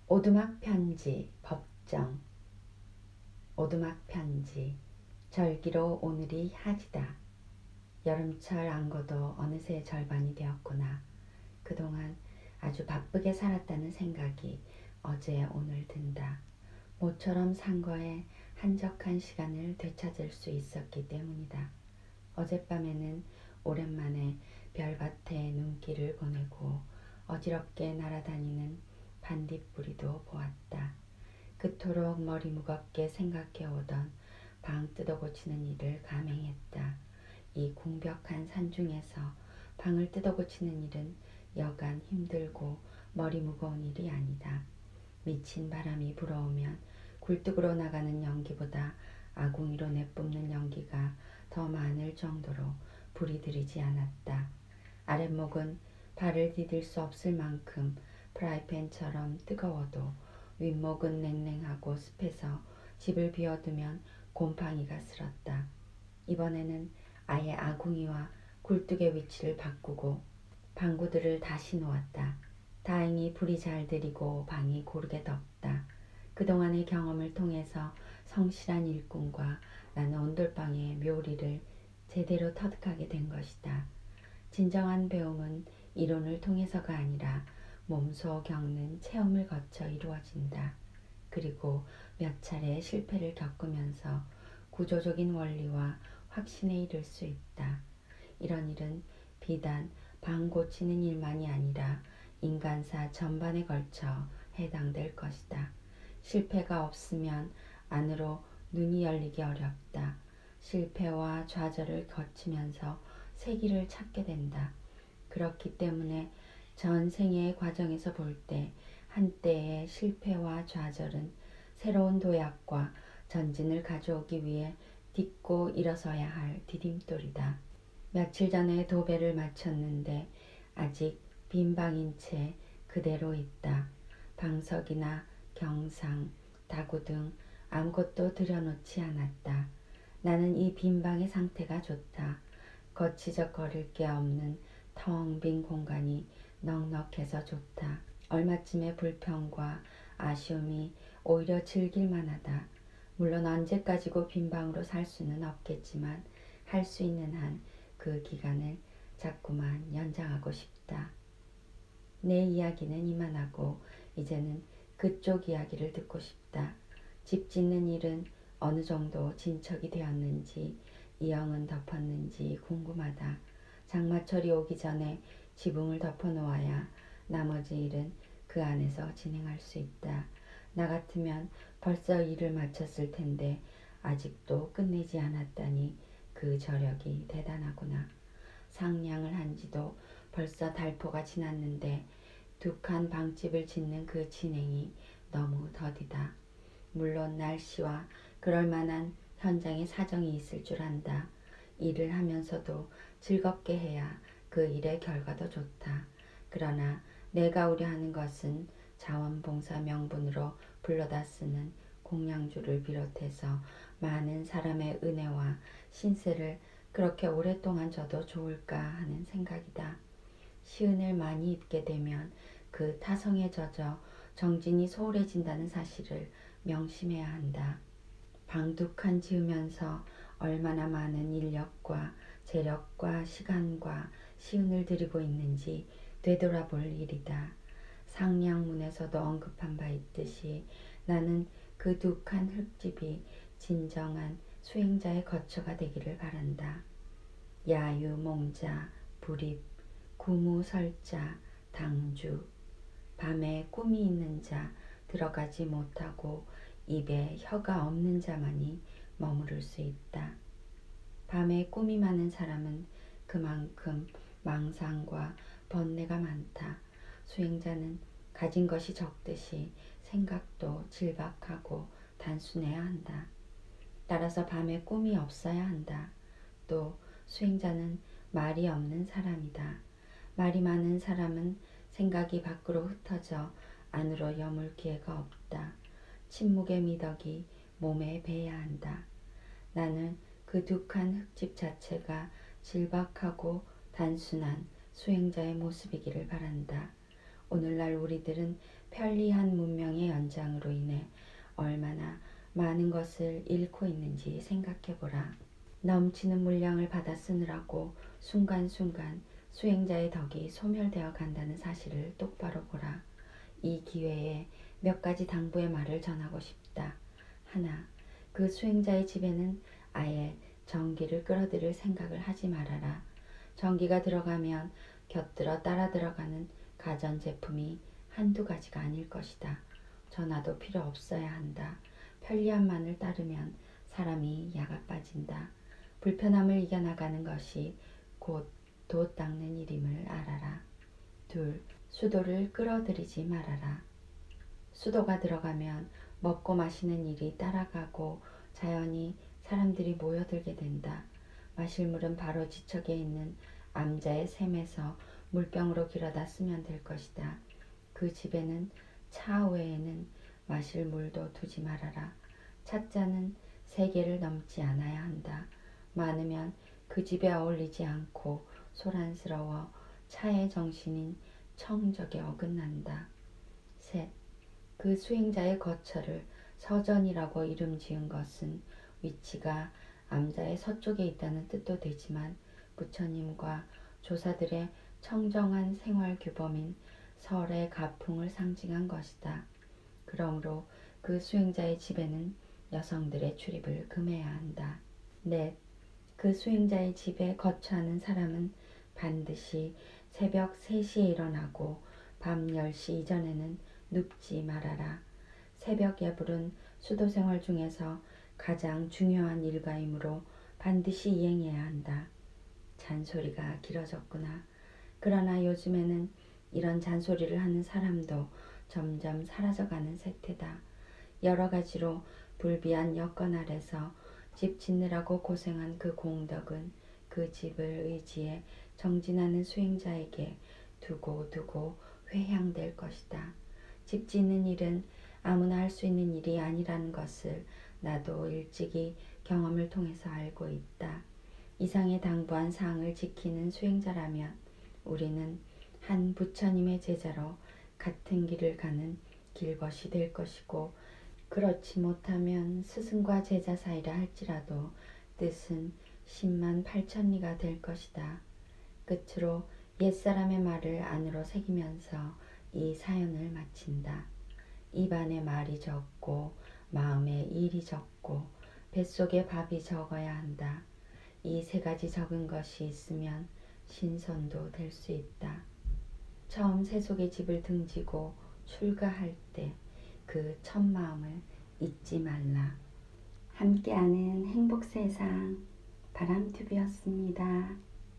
오두막 편지 법정. 오두막 편지. 절기로 오늘이 하지다. 여름철 안고도 어느새 절반이 되었구나. 그동안 아주 바쁘게 살았다는 생각이 어제 오늘 든다. 모처럼 산 거에 한적한 시간을 되찾을 수 있었기 때문이다. 어젯밤에는 오랜만에 별밭에 눈길을 보내고 어지럽게 날아다니는 반딧불이도 보았다. 그토록 머리 무겁게 생각해오던 방 뜯어고치는 일을 감행했다. 이 궁벽한 산중에서 방을 뜯어고치는 일은 여간 힘들고 머리 무거운 일이 아니다. 미친 바람이 불어오면 굴뚝으로 나가는 연기보다 아궁이로 내뿜는 연기가 더 많을 정도로 불이 들이지 않았다. 아랫목은 발을 디딜 수 없을 만큼 프라이팬처럼 뜨거워도 윗목은 냉랭하고 습해서 집을 비워두면 곰팡이가 슬었다. 이번에는 아예 아궁이와 굴뚝의 위치를 바꾸고 방구들을 다시 놓았다. 다행히 불이 잘 들이고 방이 고르게 덥다. 그동안의 경험을 통해서 성실한 일꾼과 나는 온돌방의 묘리를 제대로 터득하게 된 것이다. 진정한 배움은 이론을 통해서가 아니라 몸소 겪는 체험을 거쳐 이루어진다. 그리고 몇 차례 실패를 겪으면서 구조적인 원리와 확신에 이를 수 있다. 이런 일은 비단 방 고치는 일만이 아니라 인간사 전반에 걸쳐 해당될 것이다. 실패가 없으면 안으로 눈이 열리기 어렵다. 실패와 좌절을 거치면서 세기를 찾게 된다. 그렇기 때문에 전생의 과정에서 볼 때 한때의 실패와 좌절은 새로운 도약과 전진을 가져오기 위해 딛고 일어서야 할 디딤돌이다. 며칠 전에 도배를 마쳤는데 아직 빈 방인 채 그대로 있다. 방석이나 경상, 다구 등 아무것도 들여놓지 않았다. 나는 이 빈 방의 상태가 좋다. 거치적거릴 게 없는 텅 빈 공간이 넉넉해서 좋다. 얼마쯤의 불평과 아쉬움이 오히려 즐길만하다. 물론 언제까지고 빈 방으로 살 수는 없겠지만 할 수 있는 한 그 기간을 자꾸만 연장하고 싶다. 내 이야기는 이만하고 이제는 그쪽 이야기를 듣고 싶다. 집 짓는 일은 어느 정도 진척이 되었는지 이형은 덮었는지 궁금하다. 장마철이 오기 전에 지붕을 덮어놓아야 나머지 일은 그 안에서 진행할 수 있다. 나 같으면 벌써 일을 마쳤을 텐데 아직도 끝내지 않았다니 그 저력이 대단하구나. 상량을 한 지도 벌써 달포가 지났는데 두 칸 방집을 짓는 그 진행이 너무 더디다. 물론 날씨와 그럴 만한 현장의 사정이 있을 줄 안다. 일을 하면서도 즐겁게 해야 그 일의 결과도 좋다. 그러나 내가 우려하는 것은 자원봉사 명분으로 불러다 쓰는 공양주를 비롯해서 많은 사람의 은혜와 신세를 그렇게 오랫동안 져도 좋을까 하는 생각이다. 시은을 많이 입게 되면 그 타성에 젖어 정진이 소홀해진다는 사실을 명심해야 한다. 방 두 칸 지으면서 얼마나 많은 인력과 재력과 시간과 시은을 들이고 있는지 되돌아볼 일이다. 상량문에서도 언급한 바 있듯이 나는 그 두 칸 흙집이 진정한 수행자의 거처가 되기를 바란다. 야유, 몽자, 불입, 구무, 설자, 당주. 밤에 꿈이 있는 자, 들어가지 못하고 입에 혀가 없는 자만이 머무를 수 있다. 밤에 꿈이 많은 사람은 그만큼 망상과 번뇌가 많다. 수행자는 가진 것이 적듯이 생각도 질박하고 단순해야 한다. 따라서 밤에 꿈이 없어야 한다. 또 수행자는 말이 없는 사람이다. 말이 많은 사람은 생각이 밖으로 흩어져 안으로 여물 기회가 없다. 침묵의 미덕이 몸에 배야 한다. 나는 그 두 칸 흙집 자체가 질박하고 단순한 수행자의 모습이기를 바란다. 오늘날 우리들은 편리한 문명에 연장으로 인해 얼마나 많은 것을 잃고 있는지 생각해보라. 넘치는 물량을 받아 쓰느라고 순간순간 수행자의 덕이 소멸되어 간다는 사실을 똑바로 보라. 이 기회에 몇 가지 당부의 말을 전하고 싶다. 하나, 그 수행자의 집에는 아예 전기를 끌어들일 생각을 하지 말아라. 전기가 들어가면 곁들어 따라 들어가는 가전제품이 한두 가지가 아닐 것이다. 전화도 필요 없어야 한다. 편리함만을 따르면 사람이 야가 빠진다. 불편함을 이겨나가는 것이 곧 도 닦는 일임을 알아라. 둘, 수도를 끌어들이지 말아라. 수도가 들어가면 먹고 마시는 일이 따라가고 자연히 사람들이 모여들게 된다. 마실 물은 바로 지척에 있는 암자의 샘에서 물병으로 길어다 쓰면 될 것이다. 그 집에는 차 외에는 마실 물도 두지 말아라. 찻잔은 3개를 넘지 않아야 한다. 많으면 그 집에 어울리지 않고 소란스러워 차의 정신인 청적에 어긋난다. 셋, 그 수행자의 거처를 서전이라고 이름 지은 것은 위치가 암자의 서쪽에 있다는 뜻도 되지만 부처님과 조사들의 청정한 생활 규범인 설의 가풍을 상징한 것이다. 그러므로 그 수행자의 집에는 여성들의 출입을 금해야 한다. 넷, 그 수행자의 집에 거처하는 사람은 반드시 새벽 3시에 일어나고 밤 10시 이전에는 눕지 말아라. 새벽 야불은 수도 생활 중에서 가장 중요한 일과이므로 반드시 이행해야 한다. 잔소리가 길어졌구나. 그러나 요즘에는 이런 잔소리를 하는 사람도 점점 사라져가는 세태다. 여러 가지로 불비한 여건 아래서 집 짓느라고 고생한 그 공덕은 그 집을 의지해 정진하는 수행자에게 두고두고 회향될 것이다. 집 짓는 일은 아무나 할 수 있는 일이 아니라는 것을 나도 일찍이 경험을 통해서 알고 있다. 이상에 당부한 사항을 지키는 수행자라면 우리는 한 부처님의 제자로 같은 길을 가는 길벗이 될 것이고, 그렇지 못하면 스승과 제자 사이라 할지라도 뜻은 10만 8천리가 될 것이다. 끝으로 옛사람의 말을 안으로 새기면서 이 사연을 마친다. 입안에 말이 적고 마음에 일이 적고 뱃속에 밥이 적어야 한다. 이 3가지 적은 것이 있으면 신선도 될 수 있다. 처음 세속의 집을 등지고 출가할 때 그 첫 마음을 잊지 말라. 함께하는 행복세상 바람튜브였습니다.